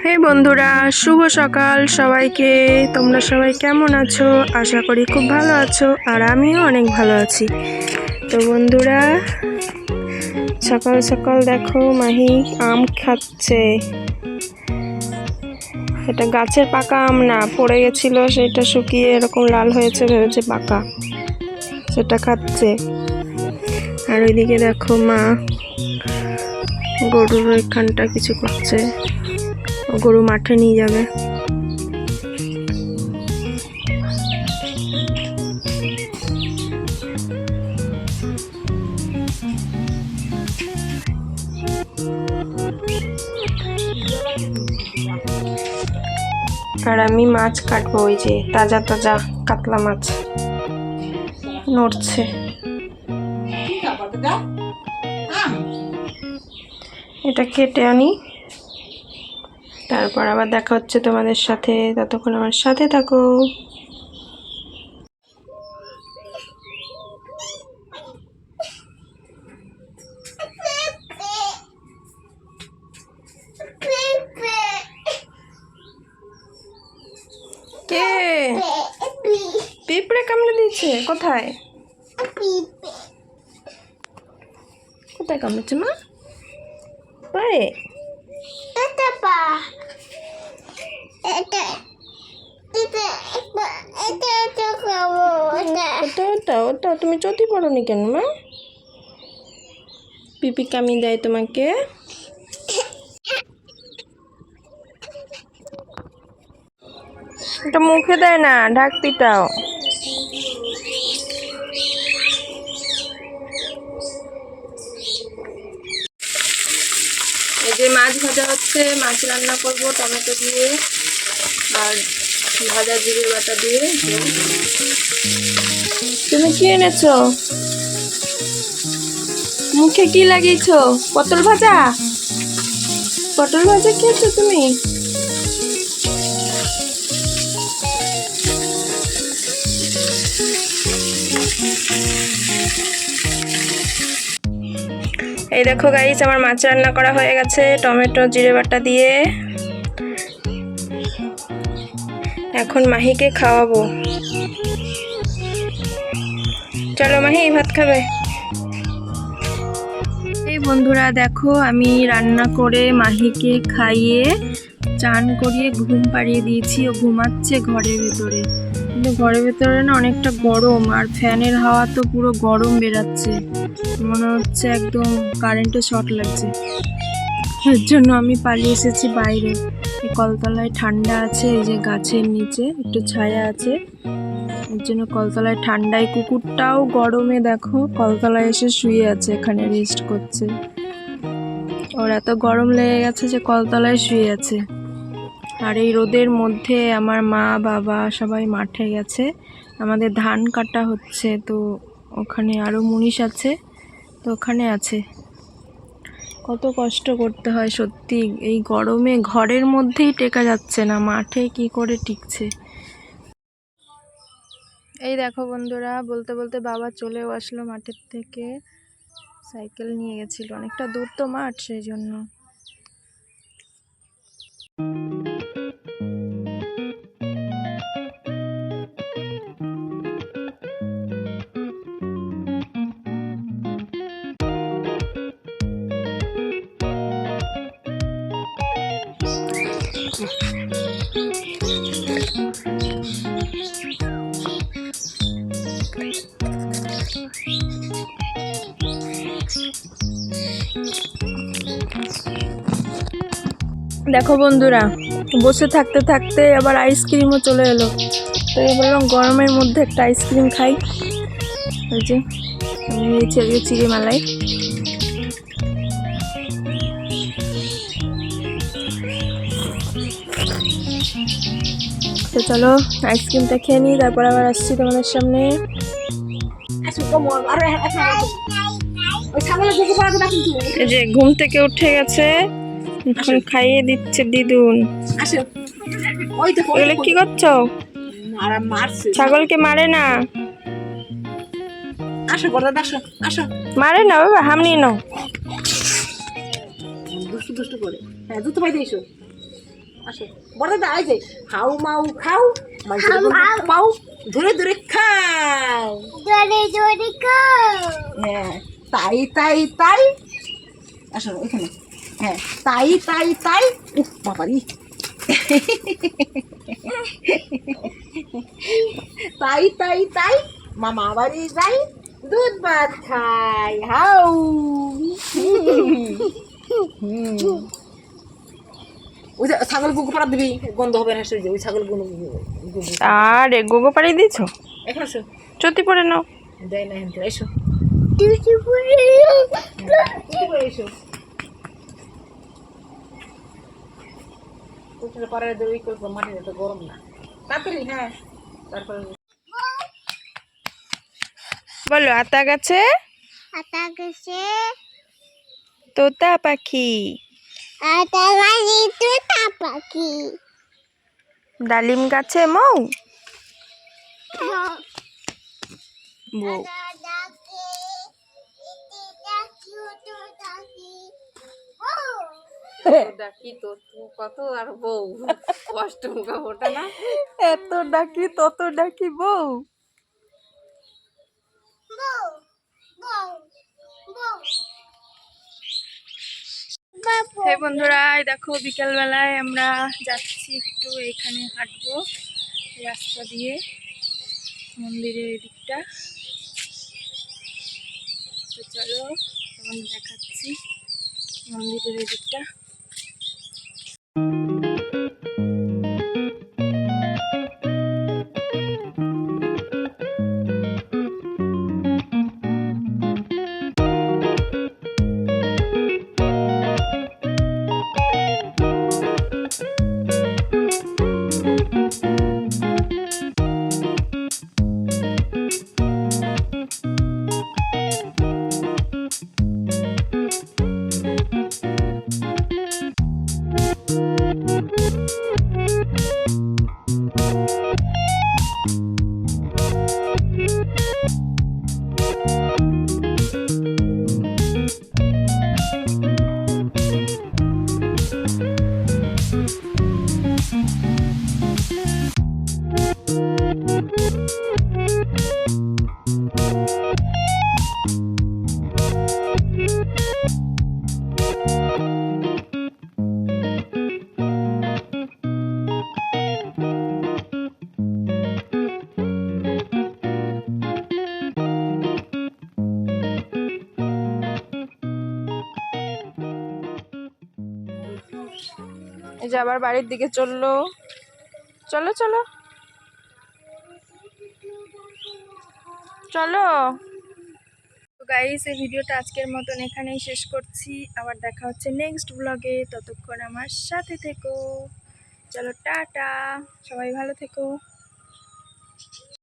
হে বন্ধুরা, শুভ সকাল সবাইকে। তোমরা সবাই কেমন আছো? আশা করি খুব ভালো আছো, আর আমিও অনেক ভালো আছি। তো বন্ধুরা, সকাল সকাল দেখো মাহি আম খাচ্ছে। এটা গাছের পাকা আম না, পড়ে গেছিল, সেটা শুকিয়ে এরকম লাল হয়েছে, ভেবেছে পাকা, সেটা খাচ্ছে। আর ওইদিকে দেখো মা গরুর ওইখানটা কিছু করছে, গরু মাঠে নিয়ে যাবে। আর আমি মাছ কাটবো, ওই যে তাজা তাজা কাতলা মাছ নড়ছে। এটা কেটে আনি, তারপর আবার দেখা হচ্ছে তোমাদের সাথে। ততক্ষণ আমার সাথে থাকো। কে পিঁপড়ে কামড়ে দিয়েছে? কোথায় কোথায় কামড়েছে মা? পায়ে? ওটা তুমি চটি পড়নি কেন মা? পিপি কামড়ে দেয় তোমাকে? এটা মুখে দেয় না, ঢাকতিটাও। এই যে মাছ ভাজা হচ্ছে, মাছ রান্না করব টমেটো দিয়ে আর ভাজা জিরে বাটা দিয়ে। তুমি কি এনেছো? মুখে কি লাগিয়েছো? পটল ভাজা? পটল ভাজা খেয়েছো তুমি? এই দেখো গাইস, আমার মাছ রান্না করা হয়ে গেছে টমেটো জিরে বাটা দিয়ে। এখন মাহিকে খাওয়াবো। চলো মাহি, ভাত খাবে। এই বন্ধুরা দেখো, আমি রান্না করে মাহিকে খাইয়ে চান করিয়ে ঘুম পাড়িয়ে দিয়েছি। ও ঘুমাচ্ছে ঘরের ভেতরে, কিন্তু ঘরের ভেতরে না অনেকটা গরম, আর ফ্যানের হাওয়া তো পুরো গরম বেরাচ্ছে, মনে হচ্ছে একদম কারেন্টে শর্ট লাগছে। এর জন্য আমি পালিয়ে এসেছি বাইরে। এই কলতলায় ঠান্ডা আছে, এই যে গাছের নিচে একটু ছায়া আছে, এর জন্য কলতলায় ঠান্ডায়। কুকুরটাও গরমে দেখো কলতলায় এসে শুয়ে আছে, এখানে রেস্ট করছে। ওর এত গরম লেগে গেছে যে কলতলায় শুয়ে আছে। আর এই রোদের মধ্যে আমার মা বাবা সবাই মাঠে গেছে, আমাদের ধান কাটা হচ্ছে, তো ওখানে আরও মুনিশ আছে, তো ওখানে আছে। কত কষ্ট করতে হয় সত্যি, এই গরমে ঘরের মধ্যেই টেকা যাচ্ছে না, মাঠে কি করে টিকছে। এই দেখো বন্ধুরা, বলতে বলতে বাবা চলেও আসলো মাঠের থেকে। সাইকেল নিয়ে গেছিল, অনেকটা দূর তো মাঠ, সেই জন্য। দেখো বন্ধুরা, বসে থাকতে থাকতে আবার আইসক্রিমও চলে এলো, তো বললাম গরমের মধ্যে একটা আইসক্রিম খাই। ওই যে আমি নিয়েছি আজকে চিড়ে মালাই। তো চলো আইসক্রিমটা খেয়ে নিই, তারপর আবার আসছি তোমাদের সামনে। এই যে ঘুম থেকে উঠে গেছে, এখন খাইয়ে দিচ্ছে দিদুন। এগুলো কি করছো? ছাগলকে মারে না। আসো বড় দাদা আসো আসো। মারে না বাবা, হাম নিয়ে নাও। দুষ্টু দুষ্টু করে, হ্যাঁ দুটো পাইতে এসো। আসো বড় দাদা আই যে হাউ মাউ খাও, মানুষের পাও ধরে ধরে খাও, জোরে জোরে খাও। হ্যাঁ তাই তাই তাই। আসো এখানে, হ্যাঁ তাই তাই তাই। উফ বাবারি, তাই তাই তাই মামা বাড়ি যাই, দুধ ভাত খাই হাউ। ওই যে ছাগল গুগু পাড়া দিবি, গন্ধ হবে না সে, ওই ছাগল গুগু। আরে গোগো পাড়িয়ে দিয়েছ, এখন আসো, চতি পরে নাও। দেয় না হেনতে, এসো টুসু পড়ে এসো। উঠলে পাড়ায় ওই করবো, মাটির এত গরম না তাড়াতাড়ি, হ্যাঁ তারপরে বলো, আতা গাছে আতা গেছে, তোতা পাখি, আতা গাছে তোতা পাখি, ডালিম গাছে মৌ বউ। ডাকে ইতি ডাকি তো ডাকি ডাকি তো কত আর বউ কষ্ট মুখে ওঠে না। এত ডাকি তত ডাকি বউ। বউ বউ বউ বাবু। হে বন্ধুরা, এই দেখো বিকেল বেলায় আমরা যাচ্ছি একটু এখানে হাঁটবো রাস্তা দিয়ে, মন্দিরের দিকটা। তো চলো এখন দেখাচ্ছি মন্দিরের দিকটা। এই যে আবার বাড়ির দিকে চললো, চলো চলো চলো। তো গাইস, এই ভিডিওটা আজকের মতন এখানেই শেষ করছি। আবার দেখা হচ্ছে নেক্সট ব্লগে, ততক্ষণ আমার সাথে থেকো। চলো টাটা, সবাই ভালো থেকো।